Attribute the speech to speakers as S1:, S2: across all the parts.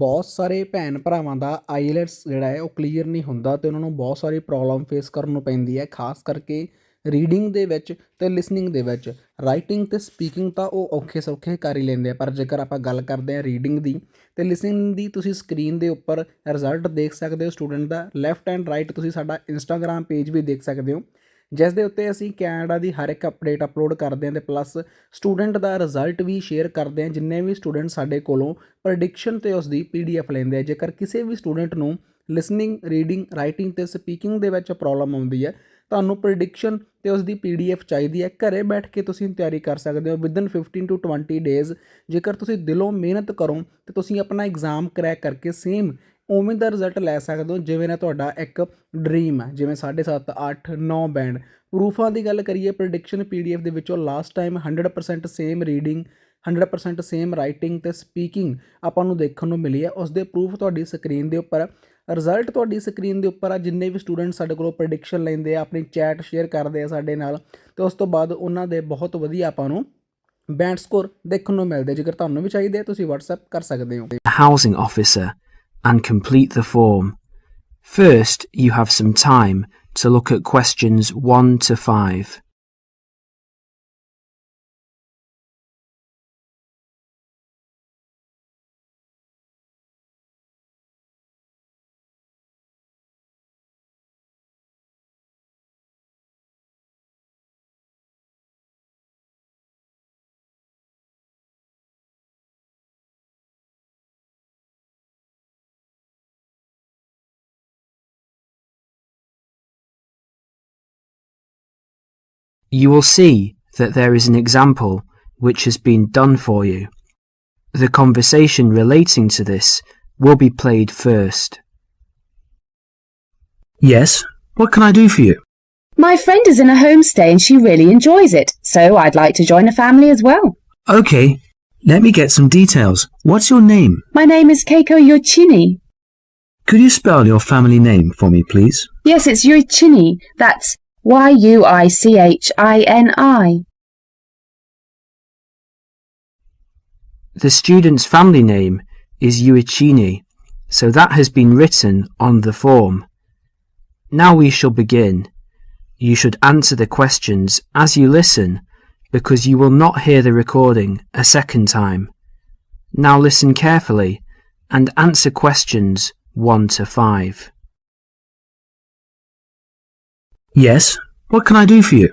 S1: ਬਹੁਤ ਸਾਰੇ ਭੈਣ ਭਰਾਵਾਂ ਦਾ ਆਈਲੈਟਸ ਜਿਹੜਾ ਹੈ ਉਹ ਕਲੀਅਰ ਨਹੀਂ ਹੁੰਦਾ ਅਤੇ ਉਹਨਾਂ ਨੂੰ ਬਹੁਤ ਸਾਰੀ ਪ੍ਰੋਬਲਮ ਫੇਸ ਕਰਨ ਨੂੰ ਪੈਂਦੀ ਹੈ, ਖਾਸ ਕਰਕੇ ਰੀਡਿੰਗ ਦੇ ਵਿੱਚ ਅਤੇ ਲਿਸਨਿੰਗ ਦੇ ਵਿੱਚ। ਰਾਈਟਿੰਗ ਅਤੇ ਸਪੀਕਿੰਗ ਤਾਂ ਉਹ ਔਖੇ ਸੌਖੇ ਕਰ ਹੀ ਲੈਂਦੇ ਆ, ਪਰ ਜੇਕਰ ਆਪਾਂ ਗੱਲ ਕਰਦੇ ਹਾਂ ਰੀਡਿੰਗ ਦੀ ਅਤੇ ਲਿਸਨਿੰਗ ਦੀ, ਤੁਸੀਂ ਸਕਰੀਨ ਦੇ ਉੱਪਰ ਰਿਜ਼ਲਟ ਦੇਖ ਸਕਦੇ ਹੋ ਸਟੂਡੈਂਟ ਦਾ। ਲੈਫਟ ਐਂਡ ਰਾਈਟ ਤੁਸੀਂ ਸਾਡਾ ਇੰਸਟਾਗ੍ਰਾਮ ਪੇਜ ਵੀ ਦੇਖ ਸਕਦੇ ਹੋ, ਜਿਸ ਦੇ ਉੱਤੇ ਅਸੀਂ ਕੈਨੇਡਾ ਦੀ ਹਰ ਇੱਕ ਅਪਡੇਟ ਅਪਲੋਡ ਕਰਦੇ ਹਾਂ ਅਤੇ ਪਲੱਸ ਸਟੂਡੈਂਟ ਦਾ ਰਿਜ਼ਲਟ ਵੀ ਸ਼ੇਅਰ ਕਰਦੇ ਹਾਂ। ਜਿੰਨੇ ਵੀ ਸਟੂਡੈਂਟ ਸਾਡੇ ਕੋਲੋਂ ਪ੍ਰੈਡਿਕਸ਼ਨ ਅਤੇ ਉਸ ਦੀ PDF ਲੈਂਦੇ ਆ, ਜੇਕਰ ਕਿਸੇ ਵੀ ਸਟੂਡੈਂਟ ਨੂੰ ਲਿਸਨਿੰਗ, ਰੀਡਿੰਗ, ਰਾਈਟਿੰਗ ਅਤੇ ਸਪੀਕਿੰਗ ਦੇ ਵਿੱਚ ਪ੍ਰੋਬਲਮ ਆਉਂਦੀ ਹੈ, ਤੁਹਾਨੂੰ ਪ੍ਰੈਡਿਕਸ਼ਨ ਅਤੇ ਉਸ ਦੀ PDF ਚਾਹੀਦੀ ਹੈ, ਘਰੇ ਬੈਠ ਕੇ ਤੁਸੀਂ ਤਿਆਰੀ ਕਰ ਸਕਦੇ ਹੋ ਵਿਦਨ 15 to 20 ਡੇਜ਼। ਜੇਕਰ ਤੁਸੀਂ ਦਿਲੋਂ ਮਿਹਨਤ ਕਰੋ ਤਾਂ ਤੁਸੀਂ ਆਪਣਾ ਐਗਜ਼ਾਮ ਕਰੈਕ ਕਰਕੇ ਸੇਮ ਉਵੇਂ ਦਾ ਰਿਜ਼ਲਟ ਲੈ ਸਕਦੇ ਹੋ ਜਿਵੇਂ ਨਾ ਤੁਹਾਡਾ ਇੱਕ ਡਰੀਮ ਹੈ, ਜਿਵੇਂ 7.5, 8, 9 ਬੈਂਡ। ਪ੍ਰੂਫਾਂ ਦੀ ਗੱਲ ਕਰੀਏ, ਪ੍ਰੈਡਿਕਸ਼ਨ PDF ਦੇ ਵਿੱਚੋਂ last time 100% same reading, 100% same writing ਅਤੇ ਸਪੀਕਿੰਗ ਆਪਾਂ ਨੂੰ ਦੇਖਣ ਨੂੰ ਮਿਲੀ ਹੈ। ਉਸ ਦੇ ਪ੍ਰੂਫ ਤੁਹਾਡੀ ਸਕਰੀਨ ਦੇ ਉੱਪਰ, ਰਿਜ਼ਲਟ ਤੁਹਾਡੀ ਸਕਰੀਨ ਦੇ ਉੱਪਰ ਆ। ਜਿੰਨੇ ਵੀ ਸਟੂਡੈਂਟ ਸਾਡੇ ਕੋਲੋਂ ਪ੍ਰੈਡਿਕਸ਼ਨ ਲੈਂਦੇ ਆ, ਆਪਣੀ ਚੈਟ ਸ਼ੇਅਰ ਕਰਦੇ ਆ ਸਾਡੇ ਨਾਲ, ਅਤੇ ਉਸ ਤੋਂ ਬਾਅਦ ਉਹਨਾਂ ਦੇ ਬਹੁਤ ਵਧੀਆ ਆਪਾਂ ਨੂੰ ਬੈਂਡ ਸਕੋਰ ਦੇਖਣ ਨੂੰ ਮਿਲਦੇ। ਜੇਕਰ ਤੁਹਾਨੂੰ ਵੀ ਚਾਹੀਦੇ ਆ ਤੁਸੀਂ WhatsApp ਕਰ ਸਕਦੇ ਹੋ।
S2: Housing officer and complete the form. First, you have some time to look at questions 1 to 5. You will see that there is an example which has been done for you. The conversation relating to this will be played first.
S3: Yes, what can I do for you?
S4: My friend is in a homestay and she really enjoys it, so I'd like to join a family as well.
S3: Okay, let me get some details. What's your name?
S4: My name is Keiko Yochini.
S3: Could you spell your family name for me, please?
S4: Yes, it's Yochini. That's Yuichini.
S2: The student's family name is Yuichini, so that has been written on the form. Now we shall begin. You should answer the questions as you listen, because you will not hear the recording a second time. Now listen carefully and answer questions 1 to 5.
S3: Yes, what can I do for you?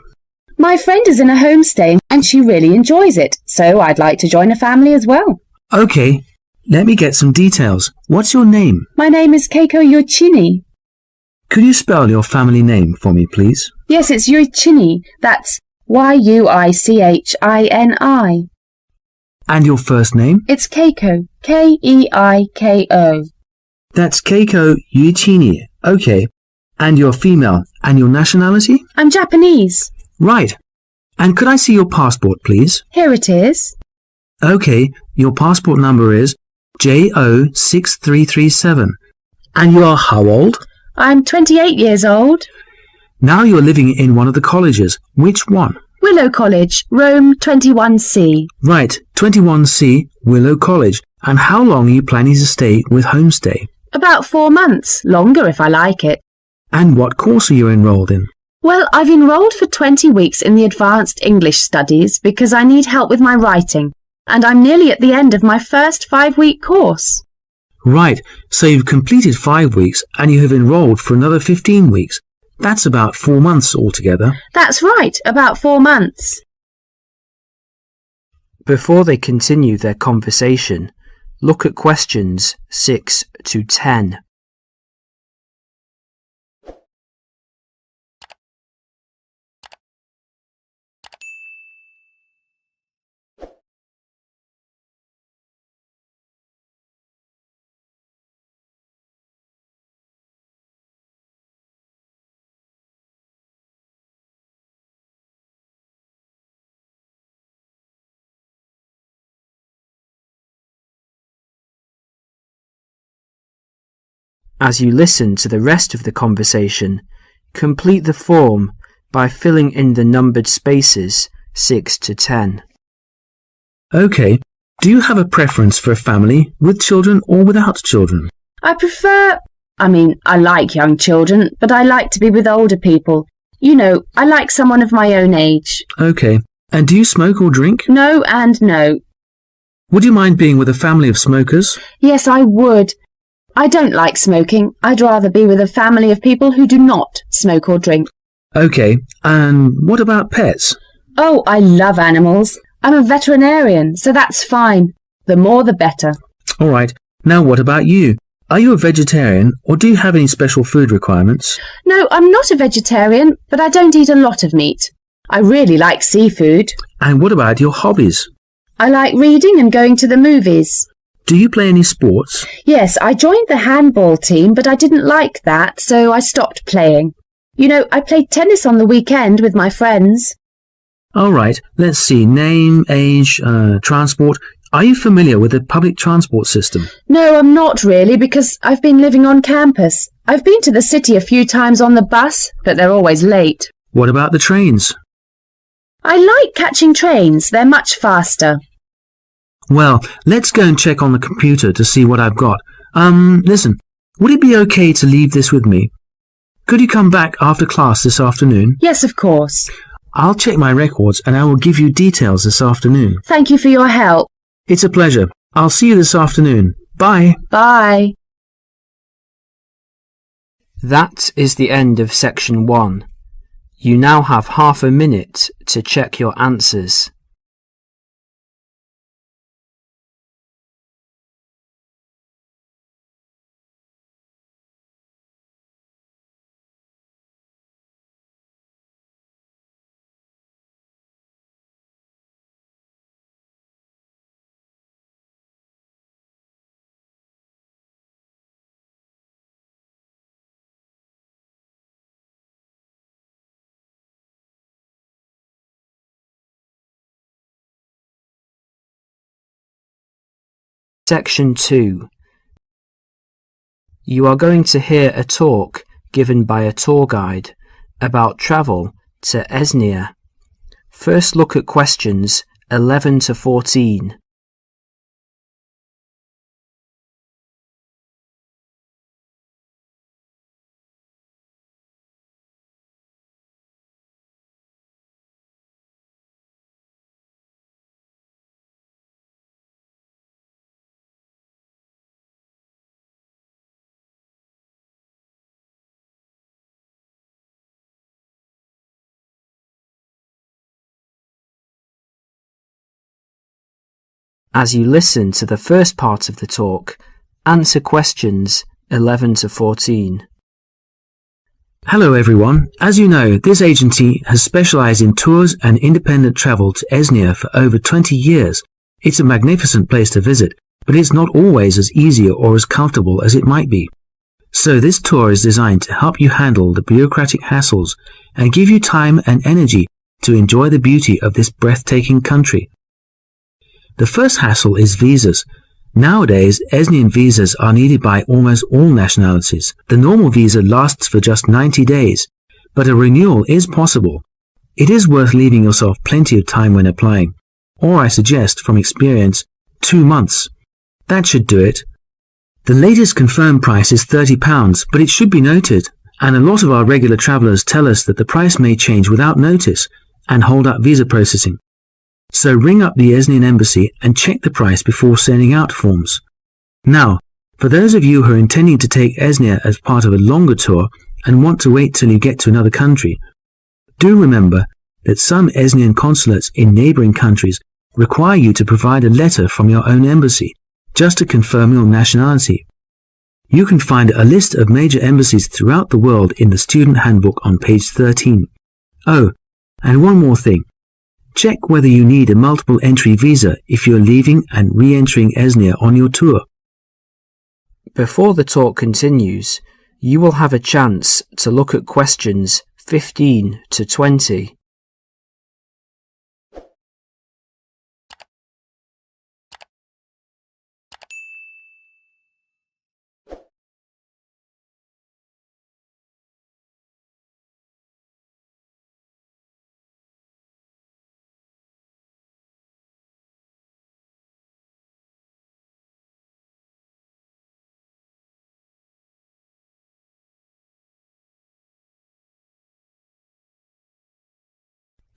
S4: My friend is in a homestay and she really enjoys it, so I'd like to join a family as well.
S3: Okay, let me get some details. What's your name?
S4: My name is Keiko Yochini.
S3: Could you spell your family name for me, please?
S4: Yes, it's Yochini. That's Yuichini.
S3: And your first name?
S4: It's Keiko. Keiko.
S3: That's Keiko Yuichini. Okay. And you're female. And your nationality?
S4: I'm Japanese.
S3: Right. And could I see your passport, please?
S4: Here it is.
S3: Okay, your passport number is JO6337. And you are how old?
S4: I'm 28 years old.
S3: Now you're living in one of the colleges. Which one?
S4: Willow College, Rome 21C.
S3: Right, 21C, Willow College. And how long are you planning to stay with Homestay?
S4: About 4 months, longer if I like it.
S3: And what course are you enrolled in?
S4: Well, I've enrolled for 20 weeks in the Advanced English Studies because I need help with my writing, and I'm nearly at the end of my first 5-week course.
S3: Right, so you've completed 5 weeks and you have enrolled for another 15 weeks. That's about 4 months altogether.
S4: That's right, about 4 months.
S2: Before they continue their conversation, look at questions 6 to 10. As you listen to the rest of the conversation, complete the form by filling in the numbered spaces 6 to 10.
S3: Okay, Do you have a preference for a family with children or without children?
S4: I like young children, but I like to be with older people. You know, I like someone of my own age.
S3: Okay. And do you smoke or drink?
S4: No and no.
S3: Would you mind being with a family of smokers?
S4: Yes, I would. I don't like smoking. I'd rather be with a family of people who do not smoke or drink.
S3: Okay. And what about pets?
S4: Oh, I love animals. I'm a veterinarian, so that's fine. The more the better.
S3: All right. Now what about you? Are you a vegetarian or do you have any special food requirements?
S4: No, I'm not a vegetarian, but I don't eat a lot of meat. I really like seafood.
S3: And what about your hobbies?
S4: I like reading and going to the movies.
S3: Do you play any sports?
S4: Yes, I joined the handball team, but I didn't like that, so I stopped playing. You know, I played tennis on the weekend with my friends.
S3: All right. Let's see. Name, age, transport. Are you familiar with the public transport system?
S4: No, I'm not really, because I've been living on campus. I've been to the city a few times on the bus, but they're always late.
S3: What about the trains?
S4: I like catching trains. They're much faster.
S3: Well, let's go and check on the computer to see what I've got. Listen, would it be okay to leave this with me? Could you come back after class this afternoon?
S4: Yes, of course.
S3: I'll check my records and I will give you details this afternoon.
S4: Thank you for your help.
S3: It's a pleasure. I'll see you this afternoon. Bye.
S4: Bye.
S2: That is the end of section 1. You now have half a minute to check your answers. Section 2. You are going to hear a talk given by a tour guide about travel to Esnia. First look at questions 11 to 14. As you listen to the first part of the talk, answer questions 11 to 14.
S3: Hello everyone. As you know, this agency has specialized in tours and independent travel to Esnia for over 20 years. It's a magnificent place to visit, but it's not always as easy or as comfortable as it might be. So this tour is designed to help you handle the bureaucratic hassles and give you time and energy to enjoy the beauty of this breathtaking country. The first hassle is visas. Nowadays, Esnian visas are needed by almost all nationalities. The normal visa lasts for just 90 days, but a renewal is possible. It is worth leaving yourself plenty of time when applying, or I suggest, from experience, 2 months. That should do it. The latest confirmed price is £30, but it should be noted, and a lot of our regular travellers tell us that the price may change without notice and hold up visa processing. So ring up the Esnian embassy and check the price before sending out forms. Now, for those of you who are intending to take Esnia as part of a longer tour and want to wait till you get to another country, do remember that some Esnian consulates in neighbouring countries require you to provide a letter from your own embassy just to confirm your nationality. You can find a list of major embassies throughout the world in the student handbook on page 13. Oh, and one more thing. Check whether you need a multiple entry visa if you're leaving and re-entering Esnia on your tour.
S2: Before the talk continues, you will have a chance to look at questions 15 to 20.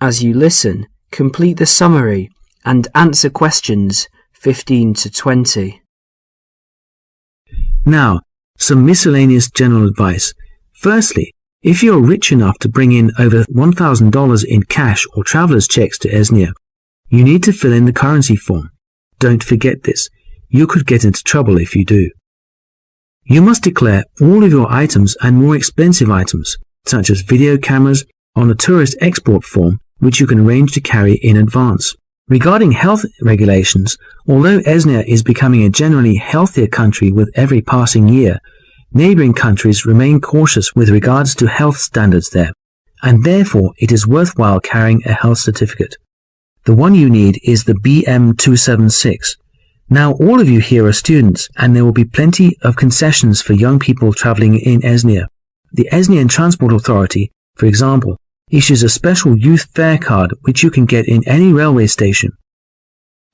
S2: As you listen, complete the summary and answer questions 15 to 20.
S3: Now, some miscellaneous general advice. Firstly, if you're rich enough to bring in over $1,000 in cash or traveller's checks to Esnia, you need to fill in the currency form. Don't forget this. You could get into trouble if you do. You must declare all of your items and more expensive items, such as video cameras, on the tourist export form, which you can arrange to carry in advance. Regarding health regulations, although Esnia is becoming a generally healthier country with every passing year, neighbouring countries remain cautious with regards to health standards there, and therefore it is worthwhile carrying a health certificate. The one you need is the BM276. Now all of you here are students, and there will be plenty of concessions for young people travelling in Esnia. The Esnian Transport Authority, for example, issues a special youth fare card which you can get in any railway station.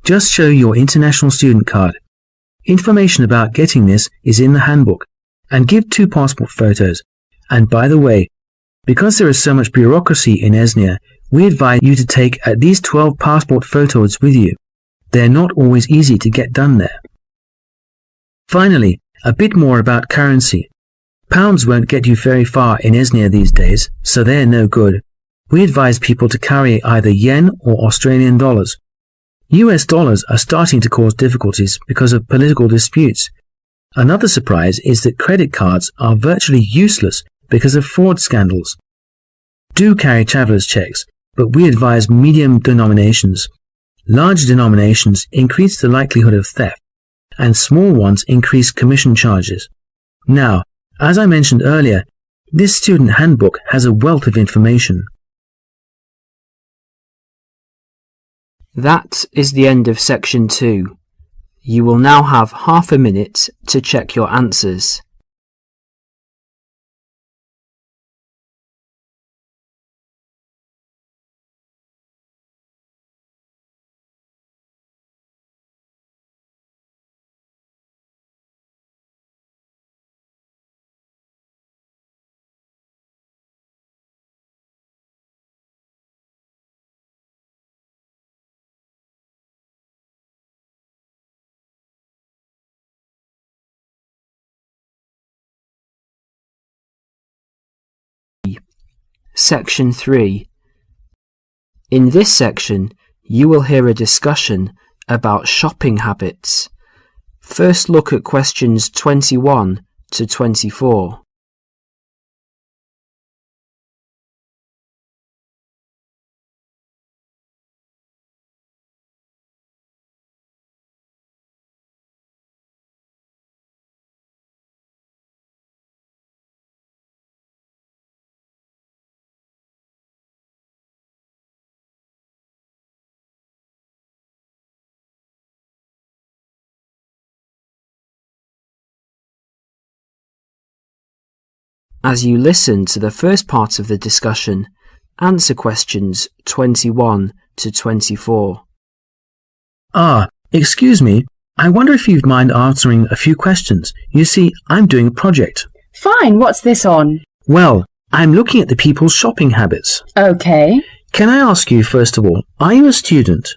S3: Just show your international student card. Information about getting this is in the handbook, and give 2 passport photos. And by the way, because there is so much bureaucracy in Esnia, we advise you to take at least 12 passport photos with you. They're not always easy to get done there. Finally, a bit more about currency. Pounds won't get you very far in Esnia these days, so they're no good. We advise people to carry either yen or Australian dollars. US dollars are starting to cause difficulties because of political disputes. Another surprise is that credit cards are virtually useless because of fraud scandals. Do carry traveller's checks, but we advise medium denominations. Large denominations increase the likelihood of theft, and small ones increase commission charges. Now, as I mentioned earlier, this student handbook has a wealth of information.
S2: That is the end of section 2. You will now have half a minute to check your answers. Section 3. In this section, you will hear a discussion about shopping habits. First look at questions 21 to 24. As you listen to the first part of the discussion, answer questions 21 to 24.
S3: Excuse me. I wonder if you'd mind answering a few questions. You see, I'm doing a project.
S4: Fine, what's this on?
S3: Well, I'm looking at the people's shopping habits.
S4: Okay.
S3: Can I ask you, first of all, are you a student?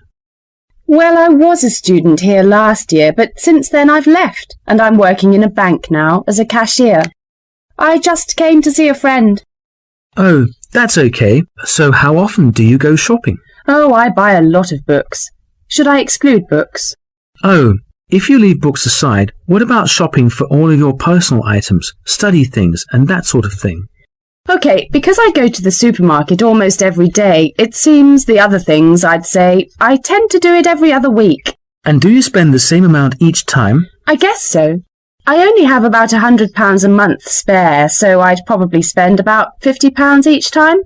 S4: Well, I was a student here last year, but since then I've left, and I'm working in a bank now as a cashier. I just came to see a friend.
S3: Oh, that's okay. So how often do you go shopping?
S4: Oh, I buy a lot of books. Should I exclude books?
S3: Oh, if you leave books aside, what about shopping for all of your personal items, study things, and that sort of thing?
S4: Okay, because I go to the supermarket almost every day, it seems the other things, I'd say, I tend to do it every other week.
S3: And do you spend the same amount each time?
S4: I guess so. I only have about £100 a month spare, so I'd probably spend about £50 each time.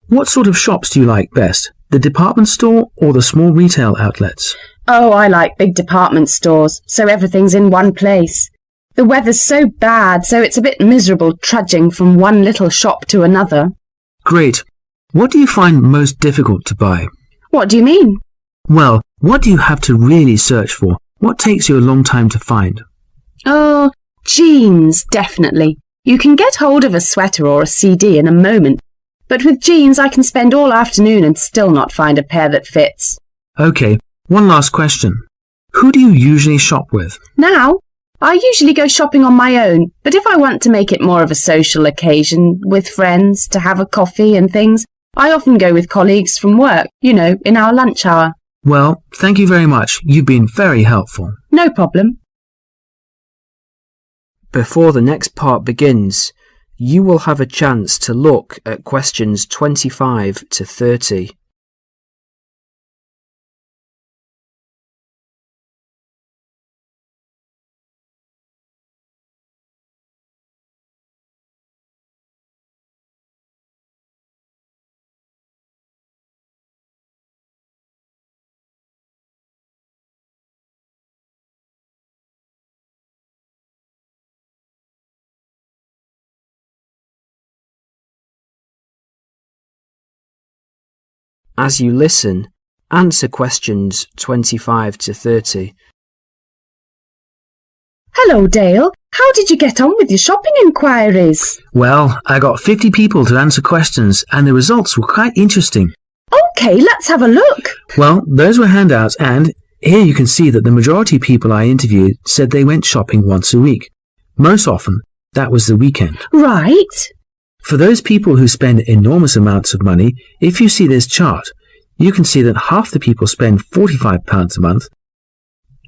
S3: What sort of shops do you like best? The department store or the small retail outlets?
S4: Oh, I like big department stores, so everything's in one place. The weather's so bad, so it's a bit miserable trudging from one little shop to another.
S3: Great. What do you find most difficult to buy?
S4: What do you mean?
S3: Well, what do you have to really search for? What takes you a long time to find?
S4: Oh, jeans, definitely. You can get hold of a sweater or a CD in a moment, But with jeans I can spend all afternoon and still not find a pair that fits.
S3: Okay, one last question. Who do you usually shop with?
S4: Now, I usually go shopping on my own, but if I want to make it more of a social occasion with friends to have a coffee and things, I often go with colleagues from work, in our lunch hour.
S3: Well, thank you very much. You've been very helpful.
S4: No problem.
S2: Before the next part begins, you will have a chance to look at questions 25 to 30. As you listen, answer questions 25 to 30.
S4: Hello, Dale. How did you get on with your shopping inquiries?
S3: Well, I got 50 people to answer questions and the results were quite interesting.
S4: OK, let's have a look.
S3: Well, those were handouts and here you can see that the majority of people I interviewed said they went shopping once a week. Most often, that was the weekend.
S4: Right.
S3: For those people who spend enormous amounts of money, if you see this chart, you can see that half the people spend £45 a month,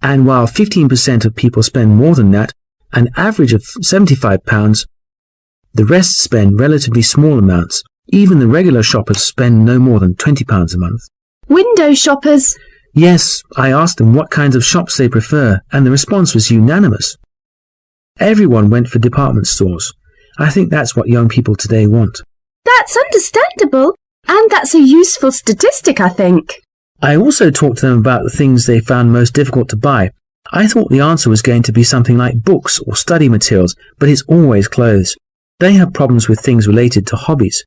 S3: and while 15% of people spend more than that, an average of £75, the rest spend relatively small amounts. Even the regular shoppers spend no more than £20 a month.
S4: Window shoppers?
S3: Yes, I asked them what kinds of shops they prefer, and the response was unanimous. Everyone went for department stores. I think that's what young people today want.
S4: That's understandable, and that's a useful statistic, I think.
S3: I also talked to them about the things they found most difficult to buy. I thought the answer was going to be something like books or study materials, but it's always clothes. They have problems with things related to hobbies.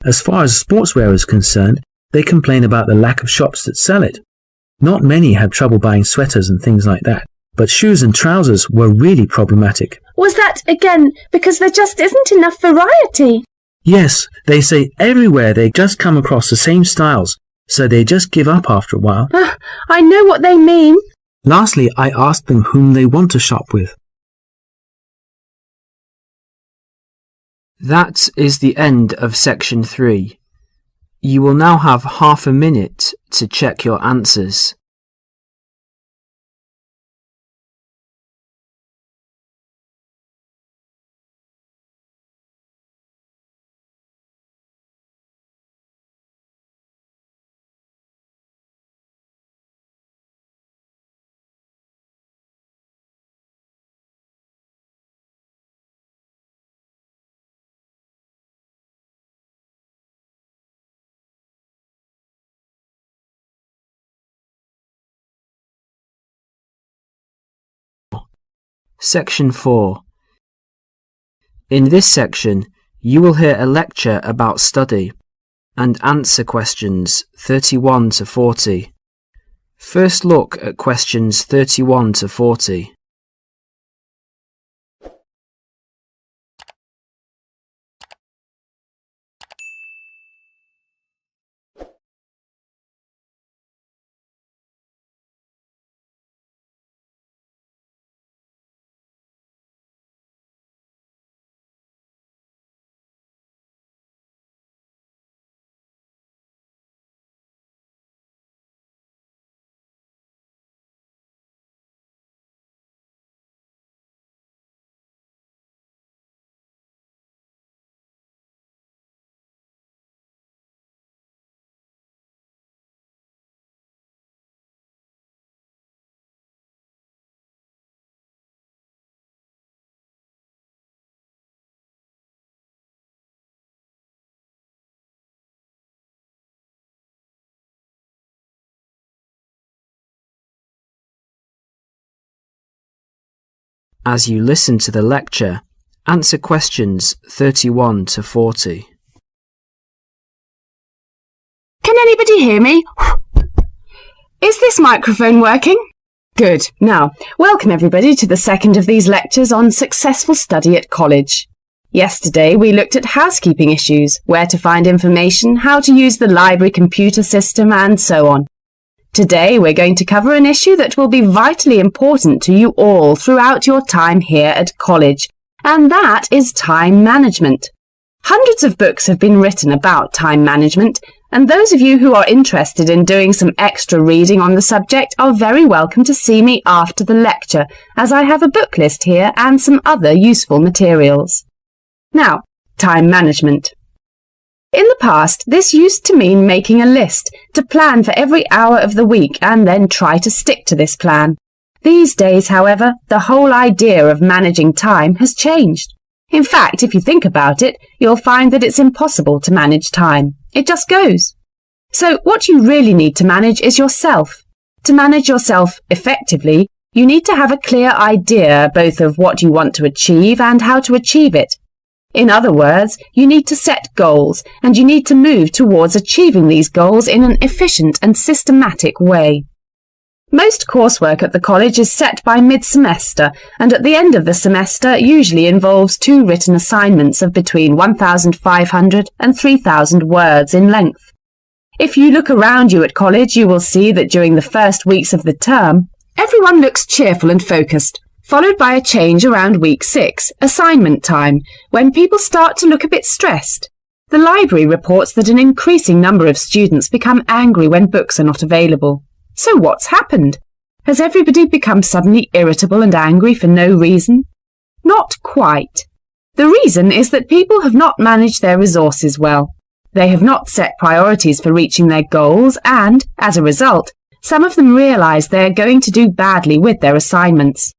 S3: As far as sportswear is concerned, they complain about the lack of shops that sell it. Not many had trouble buying sweaters and things like that, but shoes and trousers were really problematic.
S4: Was that, again, because there just isn't enough variety?
S3: Yes, they say everywhere they just come across the same styles, so they just give up after a while.
S4: I know what they mean.
S3: Lastly, I asked them whom they want to shop with.
S2: That is the end of section 3. You will now have half a minute to check your answers. Section 4. In this section, you will hear a lecture about study and answer questions 31 to 40. First look at questions 31 to 40. As you listen to the lecture, answer questions 31 to 40.
S4: Can anybody hear me? Is this microphone working? Good. Now, welcome everybody to the second of these lectures on successful study at college. Yesterday we looked at housekeeping issues, where to find information, how to use the library computer system, and so on. Today we're going to cover an issue that will be vitally important to you all throughout your time here at college, and that is time management. Hundreds of books have been written about time management, and those of you who are interested in doing some extra reading on the subject are very welcome to see me after the lecture, as I have a book list here and some other useful materials. Now, time management. In the past, this used to mean making a list to plan for every hour of the week and then try to stick to this plan. These days, however, the whole idea of managing time has changed. In fact, if you think about it, you'll find that it's impossible to manage time. It just goes. So what you really need to manage is yourself. To manage yourself effectively, you need to have a clear idea both of what you want to achieve and how to achieve it. In other words, you need to set goals, and you need to move towards achieving these goals in an efficient and systematic way. Most coursework at the college is set by mid-semester, and at the end of the semester usually involves 2 written assignments of between 1,500 and 3,000 words in length. If you look around you at college, you will see that during the first weeks of the term, everyone looks cheerful and focused, followed by a change around week 6, assignment time, when people start to look a bit stressed. The library reports that an increasing number of students become angry when books are not available. So what's happened? Has everybody become suddenly irritable and angry for no reason? Not quite. The reason is that people have not managed their resources well. They have not set priorities for reaching their goals and, as a result, some of them realise they are going to do badly with their assignments.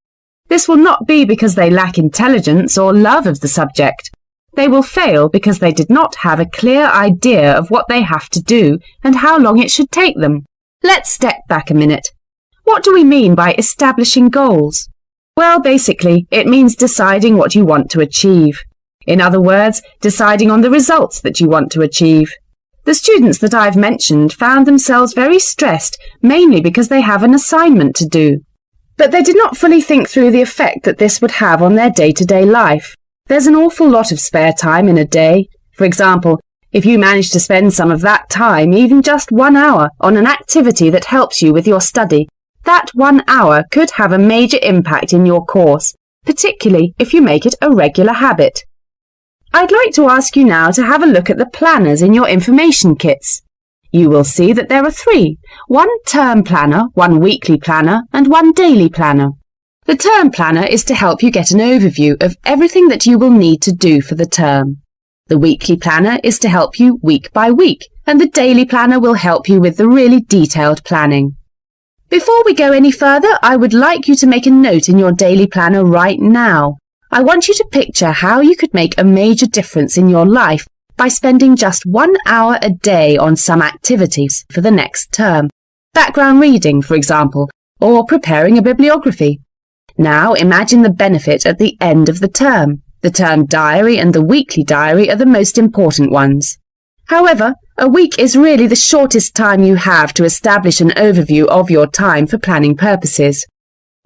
S4: This will not be because they lack intelligence or love of the subject. They will fail because they did not have a clear idea of what they have to do and how long it should take them. Let's step back a minute. What do we mean by establishing goals? Well, basically, it means deciding what you want to achieve. In other words, deciding on the results that you want to achieve. The students that I've mentioned found themselves very stressed, mainly because they have an assignment to do. But they did not fully think through the effect that this would have on their day-to-day life. There's an awful lot of spare time in a day. For example, if you manage to spend some of that time, even just 1 hour, on an activity that helps you with your study, that 1 hour could have a major impact in your course, particularly if you make it a regular habit. I'd like to ask you now to have a look at the planners in your information kits. You will see that there are 3, 1 term planner, 1 weekly planner, and 1 daily planner. The term planner is to help you get an overview of everything that you will need to do for the term. The weekly planner is to help you week by week, and the daily planner will help you with the really detailed planning. Before we go any further, I would like you to make a note in your daily planner right now. I want you to picture how you could make a major difference in your life by spending just 1 hour a day on some activities for the next term. Background reading, for example, or preparing a bibliography. Now imagine the benefit at the end of the term. The term diary and the weekly diary are the most important ones. However, a week is really the shortest time you have to establish an overview of your time for planning purposes.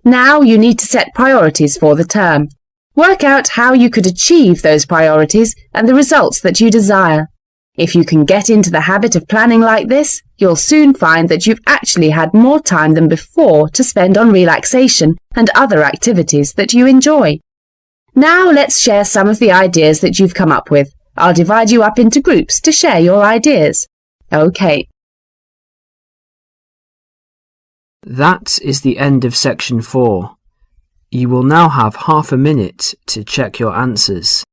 S4: Now you need to set priorities for the term. Work out how you could achieve those priorities and the results that you desire. If you can get into the habit of planning like this, you'll soon find that you've actually had more time than before to spend on relaxation and other activities that you enjoy. Now let's share some of the ideas that you've come up with. I'll divide you up into groups to share your ideas. OK.
S2: That is the end of section 4. You will now have half a minute to check your answers.